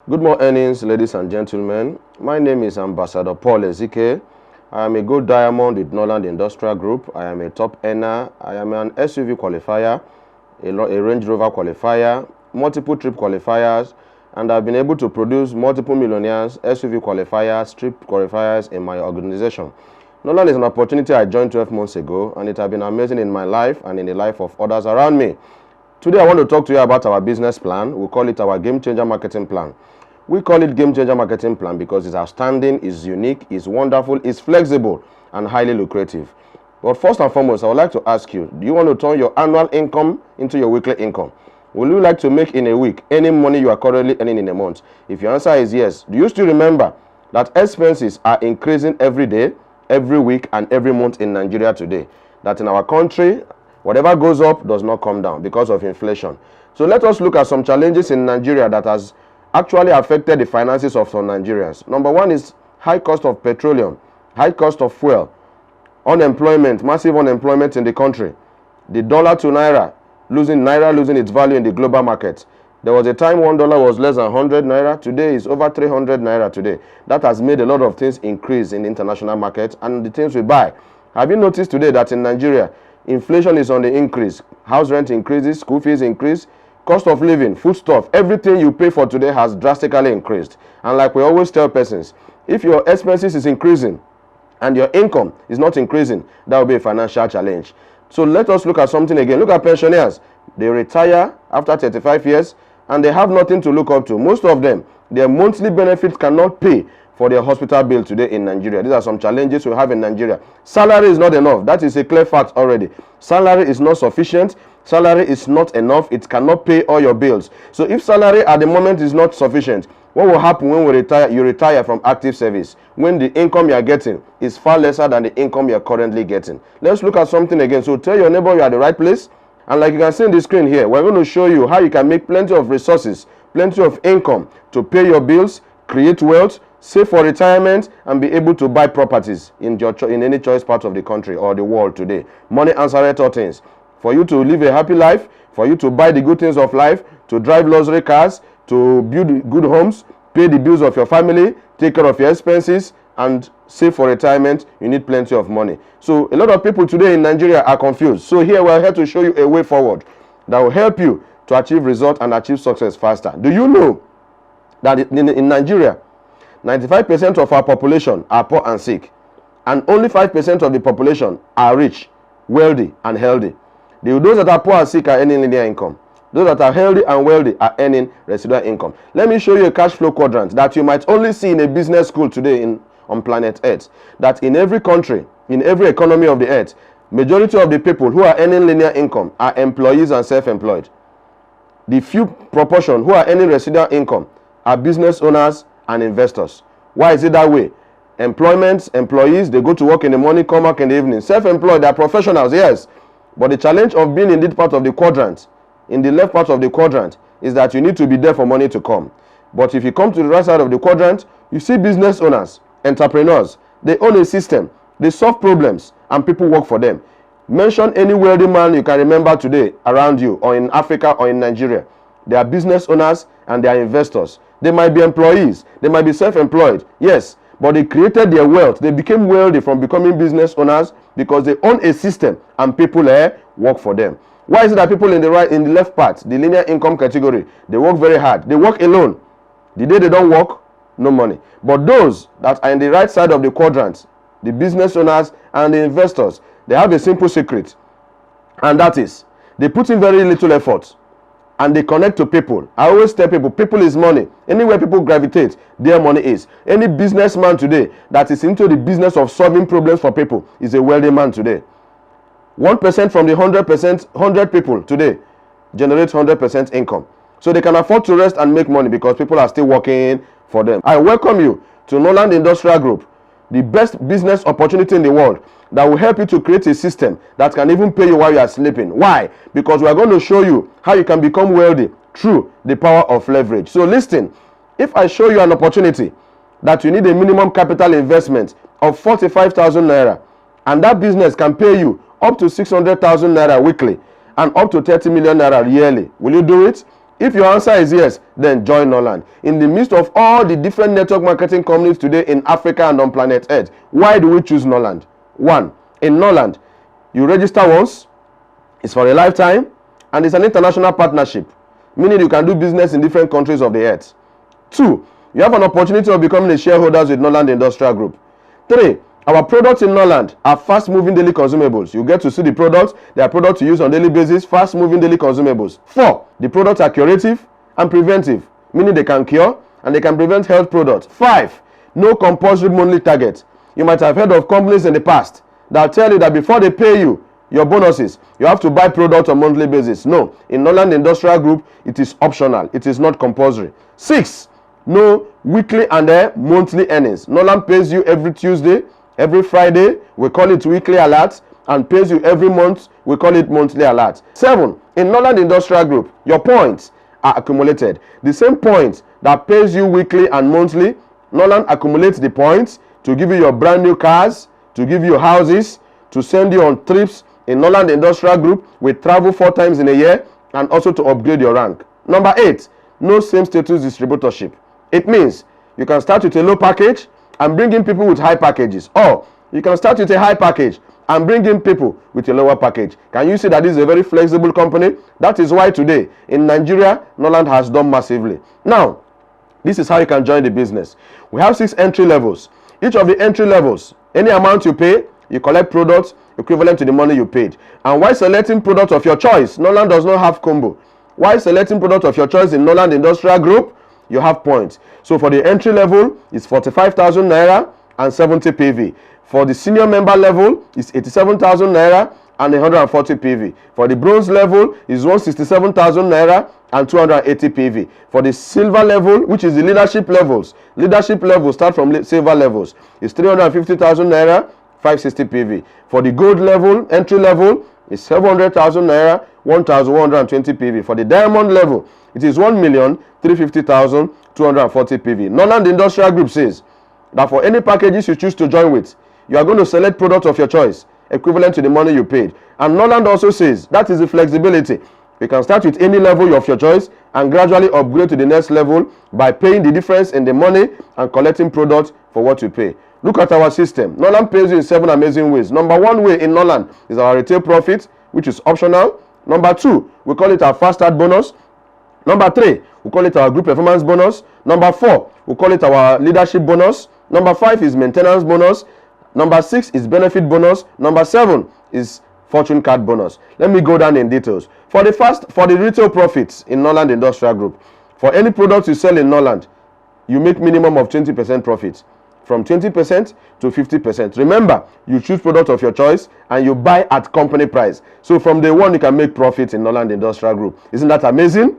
Good morning, ladies and gentlemen. My name is Ambassador Paul Ezike. I am a gold diamond with Norland Industrial Group. I am a top earner. I am an SUV qualifier, a Range Rover qualifier, multiple trip qualifiers, and I've been able to produce multiple millionaires, SUV qualifiers, trip qualifiers in my organization. Norland is an opportunity I joined 12 months ago, and it has been amazing in my life and in the life of others around me. Today I want to talk to you about our business plan. We call it our Game Changer Marketing Plan. We call it Game Changer Marketing Plan because it's outstanding, it's unique, it's wonderful, it's flexible, and highly lucrative. But first and foremost, I would like to ask you, do you want to turn your annual income into your weekly income? Will you like to make in a week any money you are currently earning in a month? If your answer is yes, do you still remember that expenses are increasing every day, every week, and every month in Nigeria today? That in our country, whatever goes up does not come down because of inflation. So let us look at some challenges in Nigeria that has actually affected the finances of some Nigerians. Number one is high cost of petroleum, high cost of fuel, unemployment, massive unemployment in the country, the dollar to naira losing its value in the global market. There was a time $1 was less than 100 naira. Today is over 300 naira today. That has made a lot of things increase in the international market and the things we buy. Have you noticed today that in Nigeria, inflation is on the increase? House rent increases, school fees increase, cost of living, foodstuff, everything you pay for today has drastically increased. And like we always tell persons, if your expenses is increasing and your income is not increasing, that will be a financial challenge. So let us look at something again. Look at pensioners. They retire after 35 years and they have nothing to look up to. Most of them, their monthly benefits cannot pay for their hospital bill today in Nigeria. These are some challenges we have in Nigeria. Salary is not enough. That is a clear fact already. Salary is not sufficient. Salary is not enough. It cannot pay all your bills. So if salary at the moment is not sufficient, what will happen when we retire? You retire from active service when the income you are getting is far lesser than the income you are currently getting. Let's look at something again. So tell your neighbor you are at the right place. And like you can see on the screen here, we're going to show you how you can make plenty of resources, plenty of income to pay your bills, create wealth, save for retirement, and be able to buy properties in any choice part of the country or the world today. Money answers all things. For you to live a happy life, for you to buy the good things of life, to drive luxury cars, to build good homes, pay the bills of your family, take care of your expenses, and save for retirement, you need plenty of money. So a lot of people today in Nigeria are confused. So here we're here to show you a way forward that will help you to achieve results and achieve success faster. Do you know that in Nigeria, 95% of our population are poor and sick, and only 5% of the population are rich, wealthy, and healthy? Those that are poor and sick are earning linear income. Those that are healthy and wealthy are earning residual income. Let me show you a cash flow quadrant that you might only see in a business school today on planet Earth. That in every country, in every economy of the earth, majority of the people who are earning linear income are employees and self-employed. The few proportion who are earning residual income are business owners and investors. Why is it that way? Employment, employees, they go to work in the morning, come back in the evening. Self-employed, they are professionals, yes. But the challenge of being in this part of the quadrant, in the left part of the quadrant, is that you need to be there for money to come. But if you come to the right side of the quadrant, you see business owners, entrepreneurs. They own a system, they solve problems, and people work for them. Mention any wealthy man you can remember today around you, or in Africa, or in Nigeria. They are business owners and they are investors. They might be employees, they might be self-employed, yes, but they created their wealth. They became wealthy from becoming business owners because they own a system and people work for them. Why is it that people in the left part, the linear income category, they work very hard? They work alone. The day they don't work, no money. But those that are in the right side of the quadrant, the business owners and the investors, they have a simple secret. And that is, they put in very little effort and they connect to people. I always tell people, people is money. Anywhere people gravitate, their money is. Any businessman today that is into the business of solving problems for people is a wealthy man today. 1% from the 100 people today generates 100% income. So they can afford to rest and make money because people are still working for them. I welcome you to Norland Industrial Group, the best business opportunity in the world that will help you to create a system that can even pay you while you are sleeping. Why? Because we are going to show you how you can become wealthy through the power of leverage. So listen, if I show you an opportunity that you need a minimum capital investment of 45,000 naira and that business can pay you up to 600,000 naira weekly and up to 30 million naira yearly, will you do it? If your answer is yes, then join Norland. In the midst of all the different network marketing companies today in Africa and on planet Earth, why do we choose Norland? 1. In Norland, you register once, it's for a lifetime, and it's an international partnership, meaning you can do business in different countries of the earth. 2. You have an opportunity of becoming a shareholder with Norland Industrial Group. 3. Our products in Norland are fast-moving daily consumables. You get to see the products. They are products you use on a daily basis, fast-moving daily consumables. 4. The products are curative and preventive, meaning they can cure and they can prevent health products. 5. No compulsory monthly target. You might have heard of companies in the past that tell you that before they pay you your bonuses, you have to buy products on a monthly basis. No, in Norland Industrial Group, it is optional. It is not compulsory. 6. No weekly and monthly earnings. Norland pays you every Tuesday, every Friday, we call it weekly alert, and pays you every month, we call it monthly alert. 7. In Norland Industrial Group, your points are accumulated. The same points that pays you weekly and monthly, Norland accumulates the points to give you your brand new cars, to give you houses, to send you on trips. In Norland Industrial Group, we travel 4 times in a year and also to upgrade your rank. Number 8, no same status distributorship. It means you can start with a low package and bring in people with high packages, or you can start with a high package and bring in people with a lower package. Can you see that this is a very flexible company? That is why today in Nigeria, Norland has done massively. Now, this is how you can join the business. We have 6 entry levels. Each of the entry levels, any amount you pay, you collect products equivalent to the money you paid. And while selecting products of your choice, Norland does not have combo. While selecting products of your choice in Norland Industrial Group, you have points. So for the entry level, it's 45,000 naira and 70 PV. For the senior member level, it's 87,000 naira and 140 PV. For the bronze level, it's 167,000 naira and 280 PV. For the silver level, which is the leadership levels start from silver levels, it's 350,000 naira, 560 PV. For the gold level, entry level, it's 700,000 naira, 1,120 PV. For the diamond level, it is 1,350,000, 240 PV. Norland Industrial Group says that for any packages you choose to join with, you are going to select products of your choice equivalent to the money you paid. And Norland also says that is the flexibility. You can start with any level of your choice and gradually upgrade to the next level by paying the difference in the money and collecting products for what you pay. Look at our system. Norland pays you in 7 amazing ways. Number 1 way in Norland is our retail profit, which is optional. Number 2, we call it our fast start bonus. Number 3, we call it our group performance bonus. Number 4, we call it our leadership bonus. Number 5 is maintenance bonus. Number 6 is benefit bonus. Number 7 is fortune card bonus. Let me go down in details. For the retail profits in Norland Industrial Group, for any product you sell in Norland, you make minimum of 20% profit. From 20% to 50%. Remember, you choose product of your choice and you buy at company price. So from day one, you can make profit in Norland Industrial Group. Isn't that amazing?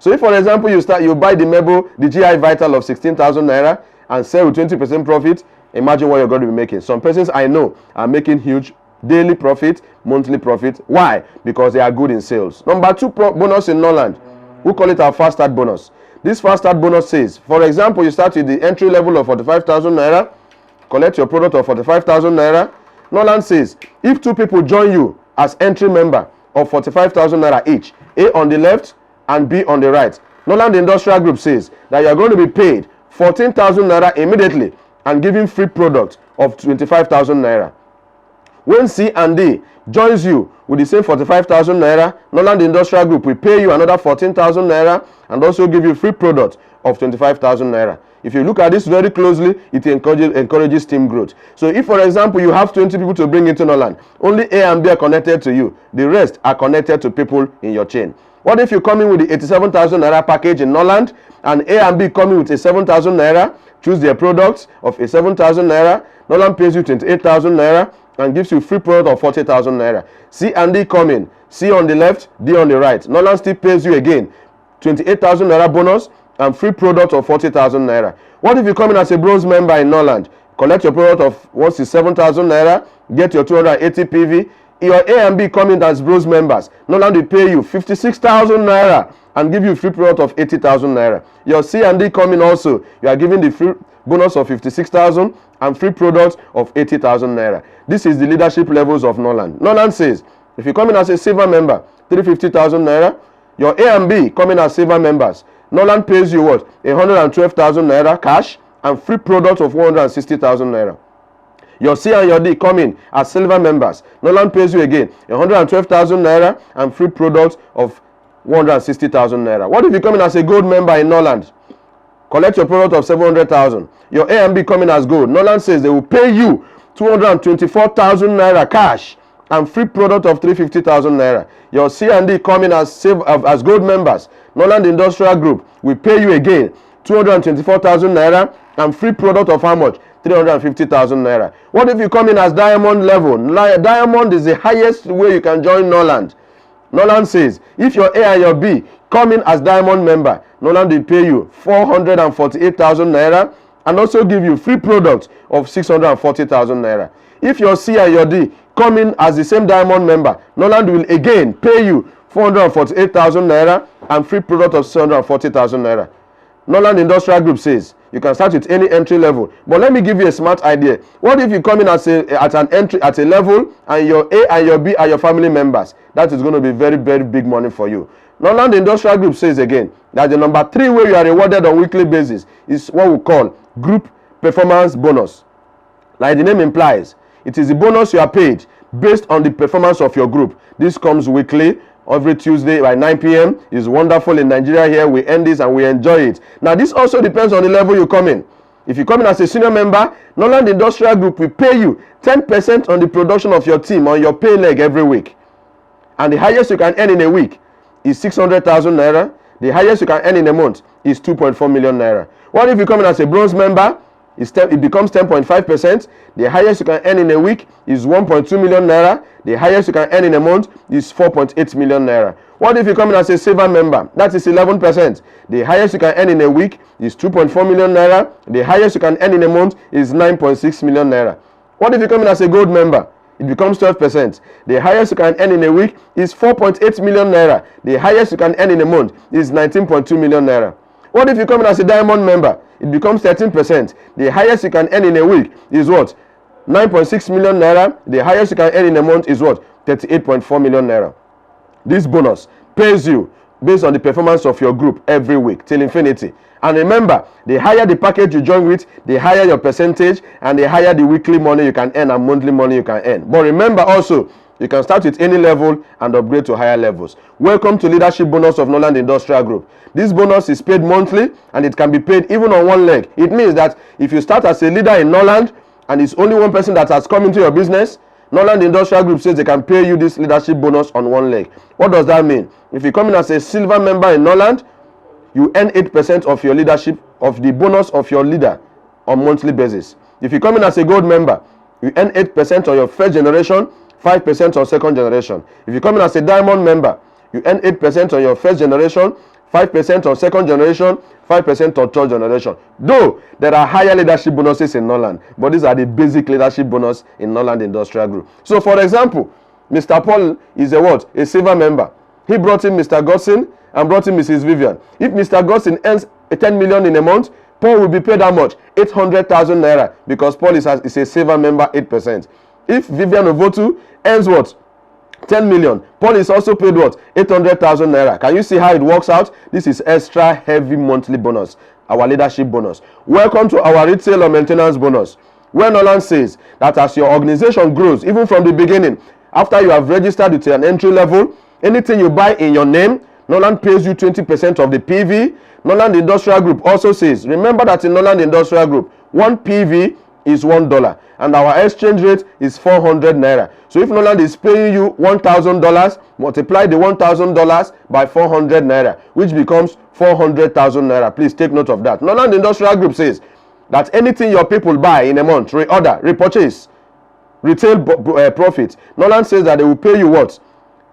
So if, for example, you buy the Mebo, the GI Vital of 16,000 naira and sell with 20% profit, imagine what you're going to be making. Some persons I know are making huge daily profit, monthly profit. Why? Because they are good in sales. Number 2 bonus in Norland, we call it our fast start bonus. This fast start bonus says, for example, you start with the entry level of 45,000 naira, collect your product of 45,000 naira. Norland says, if 2 people join you as entry member of 45,000 naira each, A on the left and B on the right, Norland Industrial Group says that you are going to be paid 14,000 naira immediately and given free product of 25,000 naira. When C and D joins you with the same 45,000 naira, Norland Industrial Group will pay you another 14,000 naira and also give you free product of 25,000 naira. If you look at this very closely, it encourages team growth. So if, for example, you have 20 people to bring into Norland, only A and B are connected to you. The rest are connected to people in your chain. What if you come in with the 87,000 naira package in Norland and A and B come in with a 7,000 naira, choose their products of a 7,000 naira, Norland pays you 28,000 naira and gives you free product of 40,000 naira. C and D come in, C on the left, D on the right. Norland still pays you again 28,000 naira bonus and free product of 40,000 naira. What if you come in as a bronze member in Norland, collect your product of 167,000 naira, get your 280 PV, your A and B come in as bronze members, Norland will pay you 56,000 naira and give you free product of 80,000 naira. Your C and D come in also, you are given the free bonus of 56,000 and free product of 80,000 naira. This is the leadership levels of Norland. Norland says, if you come in as a silver member, 350,000 naira, Your A and B coming as silver members. Norland pays you what? 112,000 naira cash and free product of 160,000 naira. Your C and your D come in as silver members. Norland pays you again 112,000 naira and free product of 160,000 naira. What if you come in as a gold member in Norland? Collect your product of 700,000. Your A and B come in as gold. Norland says they will pay you 224,000 naira cash and free product of 350,000 naira. Your C and D come in as gold members. Norland Industrial Group will pay you again 224,000 naira and free product of how much? 350,000 naira. What if you come in as diamond level? Diamond is the highest way you can join Norland. Norland says if your A and your B come in as diamond member, Norland will pay you 448,000 naira and also give you free product of 640,000 naira. If your C and your D come in as the same diamond member, Norland will again pay you 448,000 naira and free product of 640,000 naira. Norland Industrial Group says you can start with any entry level. But let me give you a smart idea. What if you come in at an entry at a level and your A and your B are your family members? That is going to be very, very big money for you. Norland Industrial Group says again that the number 3 way you are rewarded on weekly basis is what we call group performance bonus. Like the name implies, it is the bonus you are paid based on the performance of your group. This comes weekly. Every Tuesday by 9 p.m. is wonderful in Nigeria here. We end this and we enjoy it. Now, this also depends on the level you come in. If you come in as a senior member, Norland Industrial Group will pay you 10% on the production of your team on your pay leg every week. And the highest you can earn in a week is 600,000 naira. The highest you can earn in a month is 2.4 million naira. What if you come in as a bronze member? It becomes 10.5%. The highest you can earn in a week is 1.2 million naira. The highest you can earn in a month is 4.8 million naira. What if you come in as a silver member? That is 11%. The highest you can earn in a week is 2.4 million naira. The highest you can earn in a month is 9.6 million naira. What if you come in as a gold member? It becomes 12%. The highest you can earn in a week is 4.8 million naira. The highest you can earn in a month is 19.2 million naira. What if you come in as a diamond member? It becomes 13%. The highest you can earn in a week is what? 9.6 million naira. The highest you can earn in a month is what? 38.4 million naira. This bonus pays you based on the performance of your group every week till infinity. And remember, the higher the package you join with, the higher your percentage and the higher the weekly money you can earn and monthly money you can earn. But remember also, you can start with any level and upgrade to higher levels. Welcome to Leadership Bonus of Norland Industrial Group. This bonus is paid monthly and it can be paid even on one leg. It means that if you start as a leader in Norland and it's only one person that has come into your business, Norland Industrial Group says they can pay you this leadership bonus on one leg. What does that mean? If you come in as a silver member in Norland, you earn 8% of your leadership, of the bonus of your leader on monthly basis. If you come in as a gold member, you earn 8% on your first generation, 5% on second generation. If you come in as a diamond member, you earn 8% on your first generation, 5% on second generation, 5% on third generation. Though there are higher leadership bonuses in Norland, but these are the basic leadership bonus in Norland Industrial Group. So for example, Mr. Paul is a what? A silver member. He brought in Mr. Godson and brought in Mrs. Vivian. If Mr. Godson earns 10 million in a month, Paul will be paid how much? 800,000 naira, because Paul is a silver member, 8%. If Vivian Ovotu earns what? 10 million. Paul is also paid what? 800,000 naira. Can you see how it works out? This is extra heavy monthly bonus, our leadership bonus. Welcome to our retail or maintenance bonus, where Norland says that as your organization grows, even from the beginning, after you have registered with an entry level, anything you buy in your name, Norland pays you 20% of the PV. Norland Industrial Group also says, remember that in Norland Industrial Group, 1 PV is $1 and our exchange rate is 400 naira. So if Norland is paying you $1,000, multiply the $1,000 by 400 naira, which becomes 400,000 naira. Please take note of that. Norland Industrial Group says that anything your people buy in a month, reorder, repurchase, retail profit, Norland says that they will pay you what?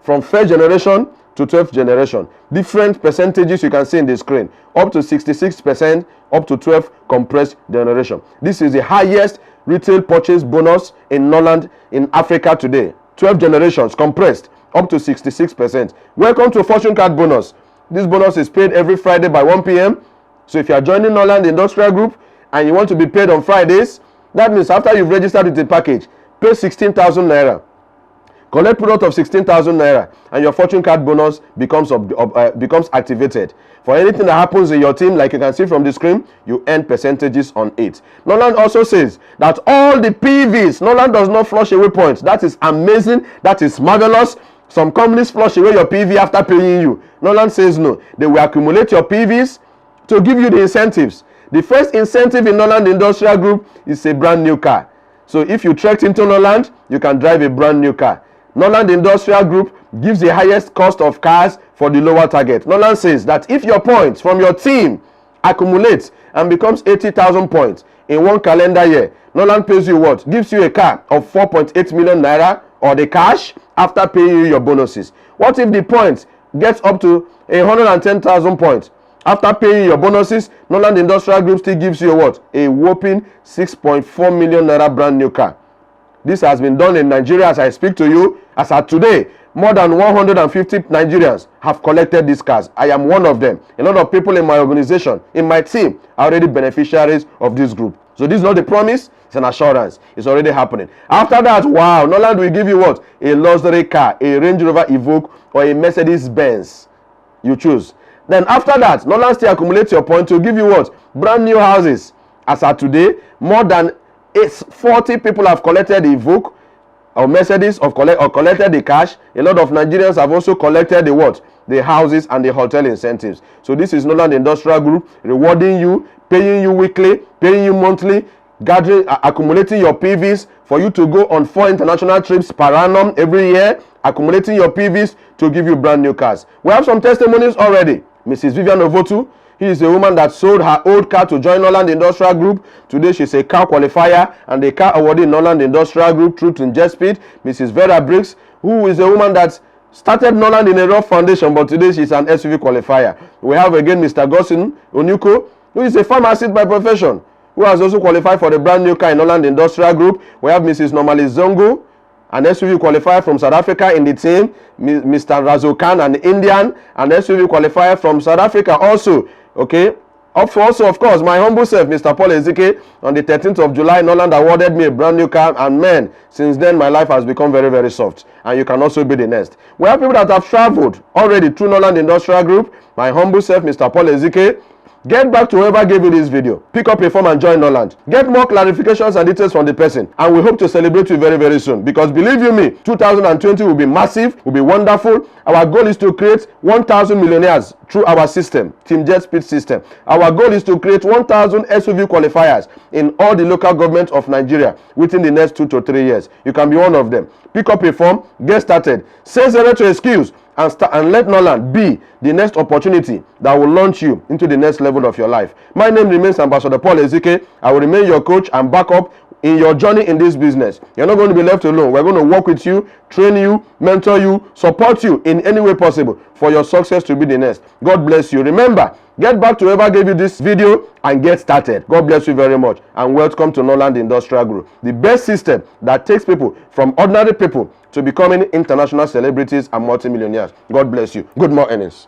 From first generation to 12th generation. Different percentages you can see in the screen. Up to 66%, up to 12 compressed generation. This is the highest retail purchase bonus in Norland in Africa today. 12 generations compressed up to 66%. Welcome to Fortune Card bonus. This bonus is paid every Friday by 1 p.m. So if you are joining Norland Industrial Group and you want to be paid on Fridays, that means after you've registered with the package, pay 16,000 naira. collect product of 16,000 naira, and your fortune card bonus becomes activated. For anything that happens in your team, like you can see from the screen, you earn percentages on it. Norland also says that all the PVs, Norland does not flush away points. That is amazing. That is marvelous. Some companies flush away your PV after paying you. Norland says no. They will accumulate your PVs to give you the incentives. The first incentive in Norland Industrial Group is a brand new car. So if you trekked into Norland, you can drive a brand new car. Norland Industrial Group gives the highest cost of cars for the lower target. Norland says that if your points from your team accumulates and becomes 80,000 points in one calendar year, Norland pays you what? Gives you a car of 4.8 million naira or the cash after paying you your bonuses. What if the points gets up to 110,000 points? After paying your bonuses, Norland Industrial Group still gives you what? A whopping 6.4 million naira brand new car. This has been done in Nigeria as I speak to you. As of today, more than 150 Nigerians have collected these cars. I am one of them. A lot of people in my organization, in my team, are already beneficiaries of this group. So this is not a promise, it's an assurance. It's already happening. After that, wow, Norland will give you what? A luxury car, a Range Rover Evoque or a Mercedes Benz. You choose. Then after that, Norland still accumulates your points to give you what? Brand new houses. As of today, more than 40 people have collected the Evoque or Mercedes or collected the cash. A lot of Nigerians have also collected the what? The houses and the hotel incentives. So this is Norland Industrial Group rewarding you, paying you weekly, paying you monthly, gathering, accumulating your PVs for you to go on 4 international trips per annum every year, accumulating your PVs to give you brand new cars. We have some testimonies already. Mrs. Vivian Ovotu, he is a woman that sold her old car to join Norland Industrial Group. Today she's a car qualifier and a car awardee in Norland Industrial Group through to Speed. Mrs. Vera Briggs, who is a woman that started Norland in a rough foundation, but today she's an SUV qualifier. We have again Mr. Gosin Onyuko, who is a pharmacist by profession, who has also qualified for the brand new car in Norland Industrial Group. We have Mrs. Normali Zongo, an SUV qualifier from South Africa in the team. Mr. Razokan, an Indian, an SUV qualifier from South Africa also. Okay. Also, of course, my humble self, Mr. Paul Ezike, on the 13th of July, Norland awarded me a brand new car, and man, since then my life has become very, very soft, and you can also be the next. We have people that have traveled already through Norland Industrial Group. My humble self, Mr. Paul Ezike. Get back to whoever gave you this video. Pick up a form and join Norland. Get more clarifications and details from the person. And we hope to celebrate you very, very soon. Because believe you me, 2020 will be massive, will be wonderful. Our goal is to create 1,000 millionaires through our system, Team Jet Speed system. Our goal is to create 1,000 SUV qualifiers in all the local governments of Nigeria within the next 2 to 3 years. You can be one of them. Pick up a form, get started. Say zero to excuse. And let Norland be the next opportunity that will launch you into the next level of your life. My name remains Ambassador Paul Ezike. I will remain your coach and backup in your journey in this business. You're not going to be left alone. We're going to work with you, train you, mentor you, support you in any way possible for your success to be the next. God bless you. Remember, get back to whoever gave you this video and get started. God bless you very much and welcome to Norland Industrial Group, the best system that takes people from ordinary people to becoming international celebrities and multimillionaires. God bless you. Good mornings.